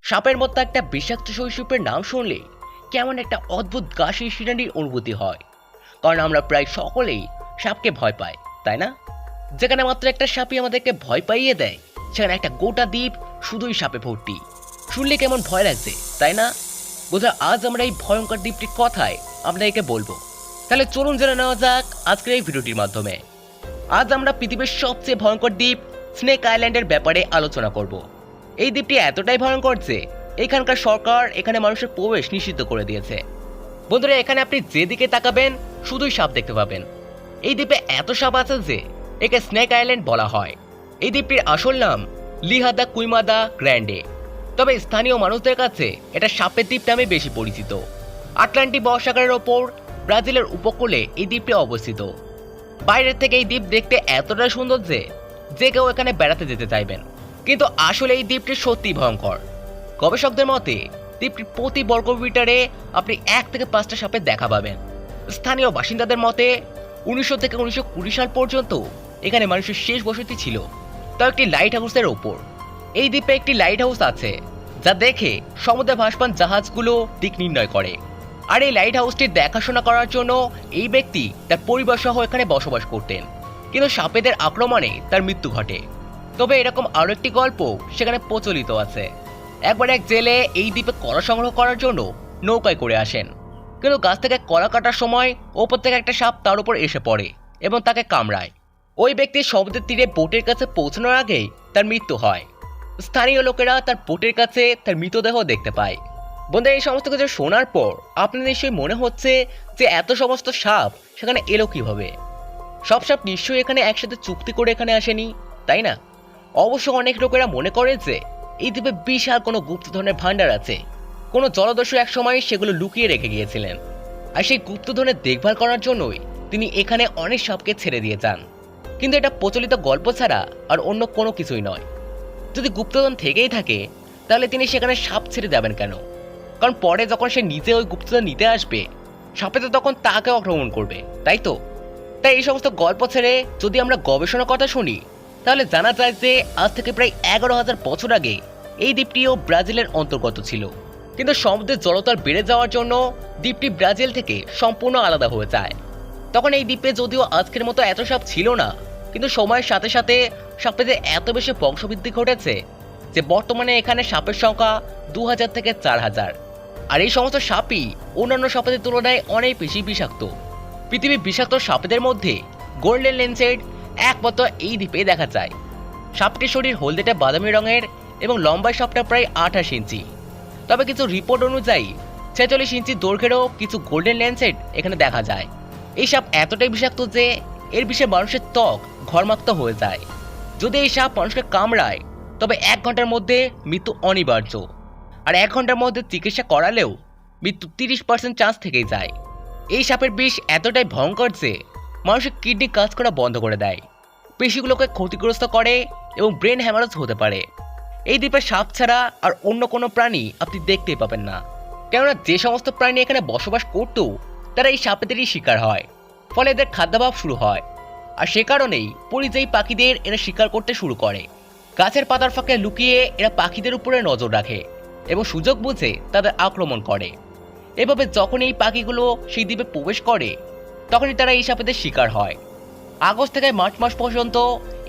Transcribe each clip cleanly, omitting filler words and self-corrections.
সাপের মতো একটা বিষাক্ত সরীসৃপের নাম শুনলে কেমন একটা অদ্ভুত গা শিরশিরানির অনুভূতি হয়, কারণ আমরা প্রায় সকলেই সাপকে ভয় পাই, তাই না? যেখানে মাত্র একটা সাপই আমাদেরকে ভয় পাইয়ে দেয়, সেখানে একটা গোটা দ্বীপ শুধুই সাপে ভর্তি। শুনলে কেমন ভয় লাগছে, তাই না? বোধহয় আজ আমরা এই ভয়ঙ্কর দ্বীপটির কথায় আপনাদেরকে বলবো। তাহলে চলুন জেনে নেওয়া যাক আজকের এই ভিডিওটির মাধ্যমে। আজ আমরা পৃথিবীর সবচেয়ে ভয়ঙ্কর দ্বীপ স্নেক আইল্যান্ডের ব্যাপারে আলোচনা করব। এই দ্বীপটি এতটাই ভয়ঙ্কর যে এখানকার সরকার এখানে মানুষের প্রবেশ নিষিদ্ধ করে দিয়েছে। বন্ধুরা, এখানে আপনি যেদিকে তাকাবেন শুধুই সাপ দেখতে পাবেন। এই দ্বীপে এত সাপ আছে যে একে স্নেক আইল্যান্ড বলা হয়। এই দ্বীপটির আসল নাম লিহাদা কুইমাদা গ্র্যান্ডে, তবে স্থানীয় মানুষদের কাছে এটা সাপের দ্বীপ নামে বেশি পরিচিত। আটলান্টিক মহাসাগরের ওপর ব্রাজিলের উপকূলে এই দ্বীপটি অবস্থিত। বাইরের থেকে এই দ্বীপ দেখতে এতটা সুন্দর যে কেউ এখানে বেড়াতে যেতে চাইবেন, কিন্তু আসলে এই দ্বীপটি সত্যি ভয়ঙ্কর। গবেষকদের মতে দ্বীপটির প্রতি বর্গমিটারে আপনি 1 থেকে 5টা সাপের দেখা পাবেন। স্থানীয় বাসিন্দাদের মতে 1900 থেকে 1920 সাল পর্যন্ত এখানে মানুষের শেষ বসতি ছিল, তাও একটি লাইট হাউসের ওপর। এই দ্বীপে একটি লাইট হাউস আছে যা দেখে সমুদ্রে ভাসমান জাহাজগুলো দিক নির্ণয় করে। আর এই লাইট হাউসটির দেখাশোনা করার জন্য এই ব্যক্তি তার পরিবার সহ এখানে বসবাস করতেন, কিন্তু সাপেদের আক্রমণে তার মৃত্যু ঘটে। তবে এরকম আরো একটি গল্প সেখানে প্রচলিত আছে। একবার এক জেলে এই দ্বীপে কলা সংগ্রহ করার জন্য নৌকায় করে আসেন, কিন্তু গাছ থেকে কলা কাটার সময় ওপর থেকে একটা সাপ তার উপর এসে পড়ে এবং তাকে কামড়ায়। ওই ব্যক্তি সমুদ্রের তীরে বোটের কাছে পৌঁছানোর আগেই তার মৃত্যু হয়। স্থানীয় লোকেরা তার বোটের কাছে তার মৃতদেহ দেখতে পায়। বন্ধুরা, এই সমস্ত কিছু শোনার পর আপনার নিশ্চয়ই মনে হচ্ছে যে এত সমস্ত সাপ সেখানে এলো কিভাবে? সব সাপ নিশ্চয়ই এখানে একসাথে চুক্তি করে এখানে আসেনি, তাই না? অবশ্য অনেক লোকেরা মনে করে যে এই দ্বীপে বিশাল কোনো গুপ্ত ধনের ভান্ডার আছে। কোনো জলদস্যু এক সময় সেগুলো লুকিয়ে রেখে গিয়েছিলেন, আর সেই গুপ্তধনের দেখভাল করার জন্যই তিনি এখানে অনেক সাপকে ছেড়ে দিয়ে যান। কিন্তু এটা প্রচলিত গল্প ছাড়া আর অন্য কোনো কিছুই নয়। যদি গুপ্তধন থেকেই থাকে তাহলে তিনি সেখানে সাপ ছেড়ে যাবেন কেন? কারণ পরে যখন সে নিজে ওই গুপ্তধন নিতে আসবে, সাপে তো তখন তাকে আক্রমণ করবে, তাই তো? তাই এই সমস্ত গল্প ছেড়ে যদি আমরা গবেষণার কথা শুনি, তাহলে জানা যায় যে আজ থেকে প্রায় 11,000 বছর আগে এই দ্বীপটিও ব্রাজিলের অন্তর্গত ছিল। কিন্তু সমুদ্রের জলতল বেড়ে যাওয়ার জন্য দ্বীপটি ব্রাজিল থেকে সম্পূর্ণ আলাদা হয়ে যায়। তখন এই দ্বীপে যদিও আজকের মতো এত সাপ ছিল না, কিন্তু সময়ের সাথে সাথে সাপেদের এত বেশি বংশবৃদ্ধি ঘটেছে যে বর্তমানে এখানে সাপের সংখ্যা 2000 থেকে 4000। আর এই সমস্ত সাপই অন্যান্য সাপেদের তুলনায় অনেক বেশি বিষাক্ত। পৃথিবীর বিষাক্ত সাপেদের মধ্যে গোল্ডেন লেন্সহেড একমাত্র এই দ্বীপে দেখা যায়। সাপটির শরীর হলদেটে বাদামি রঙের এবং লম্বায় সাপটা প্রায় 28 ইঞ্চি। তবে কিছু রিপোর্ট অনুযায়ী 46 ইঞ্চি দৈর্ঘ্যেরও কিছু গোল্ডেন লেন্সহেড এখানে দেখা যায়। এই সাপ এতটাই বিষাক্ত যে এর বিষে মানুষের ত্বক ঘর্মাক্ত হয়ে যায়। যদি এই সাপ মানুষকে কামড়ায় তবে 1 ঘন্টার মধ্যে মৃত্যু অনিবার্য, আর 1 ঘন্টার মধ্যে চিকিৎসা করালেও মৃত্যু 30% চান্স থেকেই যায়। এই সাপের বিষ এতটাই ভয়ঙ্কর যে মানুষের কিডনি কাজ করা বন্ধ করে দেয়, পেশিগুলোকে ক্ষতিগ্রস্ত করে এবং ব্রেন হ্যামারেজ হতে পারে। এই দ্বীপে সাপ ছাড়া আর অন্য কোনো প্রাণী আপনি দেখতেই পাবেন না, কেননা যে সমস্ত প্রাণী এখানে বসবাস করত তারা এই সাপেদেরই শিকার হয়। ফলে এদের খাদ্যাভাব শুরু হয়, আর সে কারণেই পরিযায়ী পাখিদের এরা শিকার করতে শুরু করে। গাছের পাতার ফাঁকে লুকিয়ে এরা পাখিদের উপরে নজর রাখে এবং সুযোগ বুঝে তাদের আক্রমণ করে। এভাবে যখন এই পাখিগুলো সেই দ্বীপে প্রবেশ করে তখনই তারা এই সাপেদের শিকার হয়। আগস্ট থেকে মার্চ মাস পর্যন্ত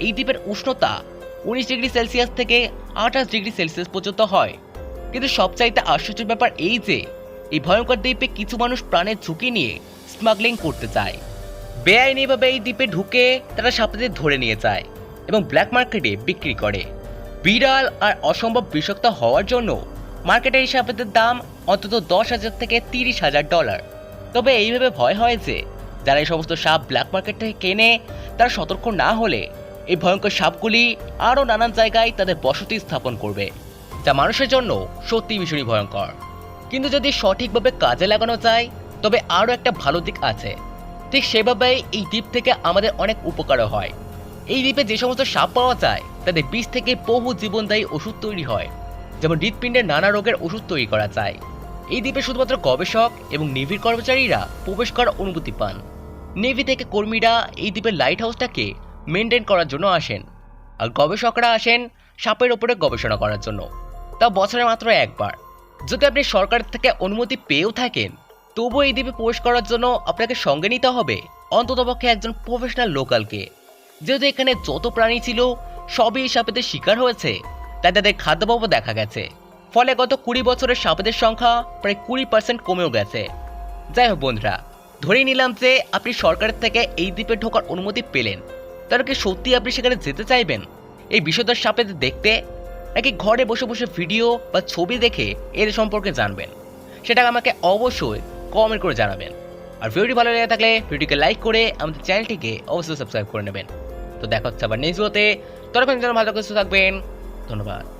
এই দ্বীপের উষ্ণতা 19 ডিগ্রি সেলসিয়াস থেকে 28 ডিগ্রি সেলসিয়াস পর্যন্ত হয়। কিন্তু সবচাইতে আশ্চর্যের ব্যাপার এই যে এই ভয়ঙ্কর দ্বীপে কিছু মানুষ প্রাণের ঝুঁকি নিয়ে স্মাগলিং করতে চায়। বেআইনিভাবে এই দ্বীপে ঢুকে তারা সাপেদের ধরে নিয়ে যায় এবং ব্ল্যাক মার্কেটে বিক্রি করে। বিরল আর অসম্ভব বিষাক্ত হওয়ার জন্য মার্কেটে এই সাপেদের দাম অন্তত $10,000 থেকে $30,000। তবে এইভাবে ভয় হয় যে যারা এই সমস্ত সাপ ব্ল্যাক মার্কেট থেকে কেনে তারা সতর্ক না হলে এই ভয়ঙ্কর সাপগুলি আরও নানান জায়গায় তাদের বসতি স্থাপন করবে, যা মানুষের জন্য সত্যি ভীষণই ভয়ঙ্কর। কিন্তু যদি সঠিকভাবে কাজে লাগানো যায় তবে আরও একটা ভালো দিক আছে। ঠিক সেভাবেই এই দ্বীপ থেকে আমাদের অনেক উপকারও হয়। এই দ্বীপে যে সমস্ত সাপ পাওয়া যায় তাদের বীজ থেকে বহু জীবনদায়ী ওষুধ তৈরি হয়, যেমন হৃৎপিণ্ডের নানা রোগের ওষুধ তৈরি করা যায়। এই দ্বীপে শুধুমাত্র গবেষক এবং নেভির কর্মচারীরা প্রবেশ করার অনুমতি পান। নেভি থেকে কর্মীরা এই দ্বীপের লাইট হাউসটাকে মেনটেন করার জন্য আসেন, আর গবেষকরা আসেন সাপের ওপরে গবেষণা করার জন্য, তা বছরে মাত্র একবার। যদি আপনি সরকার থেকে অনুমতি পেয়েও থাকেন, তবুও এই দ্বীপে প্রবেশ করার জন্য আপনাকে সঙ্গে নিতে হবে অন্ততপক্ষে একজন প্রফেশনাল লোকালকে। যেহেতু এখানে যত প্রাণী ছিল সবই এই সাপেদের শিকার হয়েছে, তাই তাদের খাদ্যাভাবও দেখা গেছে। ফলে গত 20 বছরের সাপেদের সংখ্যা প্রায় 20% কমেও গেছে। যাই হোক বন্ধুরা, ধরেই নিলাম যে আপনি সরকারের থেকে এই দ্বীপে ঢোকার অনুমতি পেলেন, তাহলে কি সত্যি আপনি সেখানে যেতে চাইবেন এই বিষধর সাপেদের দেখতে, নাকি ঘরে বসে বসে ভিডিও বা ছবি দেখে এর সম্পর্কে জানবেন? সেটা আমাকে অবশ্যই কমেন্ট করে জানাবেন। আর ভিডিওটি ভালো লেগে থাকলে ভিডিওকে লাইক করে আমাদের চ্যানেলটিকে অবশ্যই সাবস্ক্রাইব করে নেবেন। তো দেখা হচ্ছে আবার নেক্সট ভিডিওতে। ততক্ষণ যেন ভালো কিছু থাকবেন। ধন্যবাদ।